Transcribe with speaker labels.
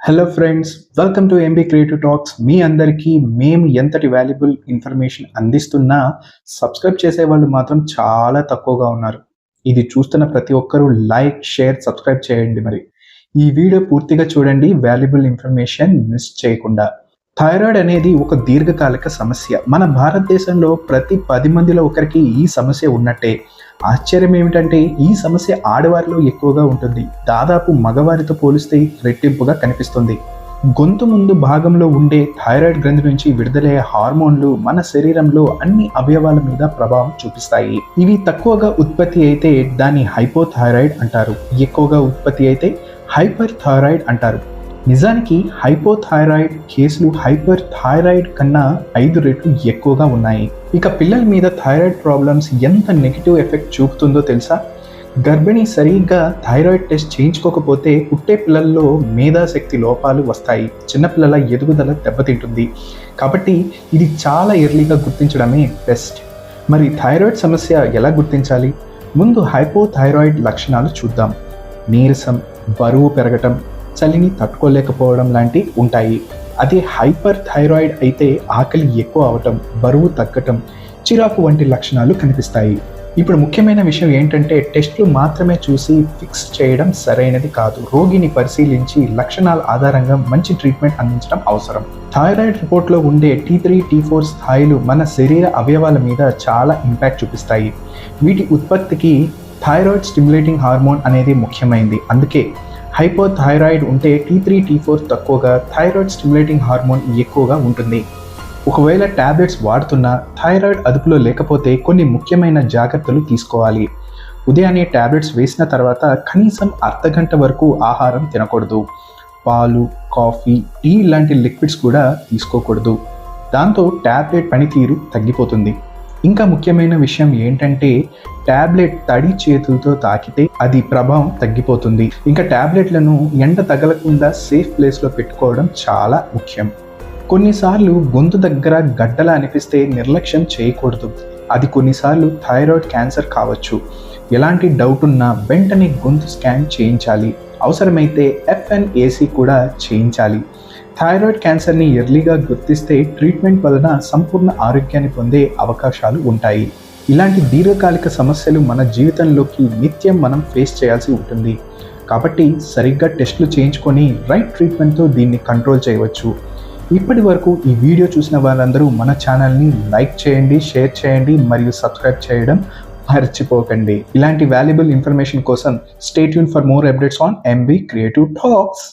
Speaker 1: Hello friends, welcome to MB creative talks. మీ అందరికీ మేము ఎంతటి వాల్యుబుల్ ఇన్ఫర్మేషన్ అందిస్తున్నా సబ్స్క్రైబ్ చేసేవాళ్ళు మాత్రం చాలా తక్కువగా ఉన్నారు. ఇది చూస్తున్న ప్రతి ఒక్కరూ లైక్, షేర్, సబ్స్క్రైబ్ చేయండి. మరి ఈ వీడియో పూర్తిగా చూడండి, వాల్యుబుల్ ఇన్ఫర్మేషన్ మిస్ చేయకుండా. థైరాయిడ్ అనేది ఒక దీర్ఘకాలిక సమస్య. మన భారతదేశంలో ప్రతి 10 మందిలో ఒకరికి ఈ సమస్య ఉన్నట్టే. ఆశ్చర్యం ఏమిటంటే ఈ సమస్య ఆడవారిలో ఎక్కువగా ఉంటుంది. దాదాపు మగవారితో పోలిస్తే రెట్టింపుగా కనిపిస్తుంది. గొంతు ముందు భాగంలో ఉండే థైరాయిడ్ గ్రంథి నుంచి విడుదలయ్యే హార్మోన్లు మన శరీరంలో అన్ని అవయవాల మీద ప్రభావం చూపిస్తాయి. ఇవి తక్కువగా ఉత్పత్తి అయితే దాన్ని హైపోథైరాయిడ్ అంటారు. ఎక్కువగా ఉత్పత్తి అయితే హైపర్ థైరాయిడ్ అంటారు. నిజానికి హైపోథైరాయిడ్ కేసులు హైపర్ థైరాయిడ్ కన్నా 5 రెట్లు ఎక్కువగా ఉన్నాయి. ఇక పిల్లల మీద థైరాయిడ్ ప్రాబ్లమ్స్ ఎంత నెగిటివ్ ఎఫెక్ట్ చూపుతుందో తెలుసా? గర్భిణి సరిగ్గా థైరాయిడ్ టెస్ట్ చేయించుకోకపోతే పుట్టే పిల్లల్లో మేధాశక్తి లోపాలు వస్తాయి. చిన్నపిల్లల ఎదుగుదల దెబ్బతింటుంది. కాబట్టి ఇది చాలా ఎర్లీగా గుర్తించడమే బెస్ట్. మరి థైరాయిడ్ సమస్య ఎలా గుర్తించాలి? ముందు హైపోథైరాయిడ్ లక్షణాలు చూద్దాం. నీరసం, బరువు పెరగటం, చలిని తట్టుకోలేకపోవడం లాంటివి ఉంటాయి. అదే హైపర్ థైరాయిడ్ అయితే ఆకలి ఎక్కువ అవటం, బరువు తగ్గటం, చిరాకు వంటి లక్షణాలు కనిపిస్తాయి. ఇప్పుడు ముఖ్యమైన విషయం ఏంటంటే టెస్టులు మాత్రమే చూసి ఫిక్స్ చేయడం సరైనది కాదు. రోగిని పరిశీలించి లక్షణాల ఆధారంగా మంచి ట్రీట్మెంట్ అందించడం అవసరం. థైరాయిడ్ రిపోర్ట్లో ఉండే T3, T4 స్థాయిలు మన శరీర అవయవాల మీద చాలా ఇంపాక్ట్ చూపిస్తాయి. వీటి ఉత్పత్తికి థైరాయిడ్ స్టిమ్యులేటింగ్ హార్మోన్ అనేది ముఖ్యమైనది. అందుకే హైపోథైరాయిడ్ ఉంటే T3, T4 తక్కువగా, థైరాయిడ్ స్టిమ్యులేటింగ్ హార్మోన్ ఎక్కువగా ఉంటుంది. ఒకవేళ టాబ్లెట్స్ వాడుతున్నా థైరాయిడ్ అదుపులో లేకపోతే కొన్ని ముఖ్యమైన జాగ్రత్తలు తీసుకోవాలి. ఉదయాన్నే టాబ్లెట్స్ వేసిన తర్వాత కనీసం అర్ధగంట వరకు ఆహారం తినకూడదు. పాలు, కాఫీ, టీ లాంటి లిక్విడ్స్ కూడా తీసుకోకూడదు. దాంతో టాబ్లెట్ పనితీరు తగ్గిపోతుంది. ఇంకా ముఖ్యమైన విషయం ఏంటంటే టాబ్లెట్ తడి చేతులతో తాకితే అది ప్రభావం తగ్గిపోతుంది. ఇంకా టాబ్లెట్లను ఎండ తగలకుండా సేఫ్ ప్లేస్లో పెట్టుకోవడం చాలా ముఖ్యం. కొన్నిసార్లు గొంతు దగ్గర గడ్డలా అనిపిస్తే నిర్లక్ష్యం చేయకూడదు. అది కొన్నిసార్లు థైరాయిడ్ క్యాన్సర్ కావచ్చు. ఎలాంటి డౌట్ ఉన్నా వెంటనే గొంతు స్కాన్ చేయించాలి. అవసరమైతే FNAC కూడా చేయించాలి. థైరాయిడ్ క్యాన్సర్ని ఎర్లీగా గుర్తిస్తే ట్రీట్మెంట్ వలన సంపూర్ణ ఆరోగ్యాన్ని పొందే అవకాశాలు ఉంటాయి. ఇలాంటి దీర్ఘకాలిక సమస్యలు మన జీవితంలోకి నిత్యం మనం ఫేస్ చేయాల్సి ఉంటుంది. కాబట్టి సరిగ్గా టెస్టులు చేయించుకొని రైట్ ట్రీట్మెంట్తో దీన్ని కంట్రోల్ చేయవచ్చు. ఇప్పటి వరకు ఈ వీడియో చూసిన వాళ్ళందరూ మన ఛానల్ని లైక్ చేయండి, షేర్ చేయండి మరియు సబ్స్క్రైబ్ చేయడం మర్చిపోకండి. ఇలాంటి వాల్యుబుల్ ఇన్ఫర్మేషన్ కోసం stay tune for more updates on MB creative talks.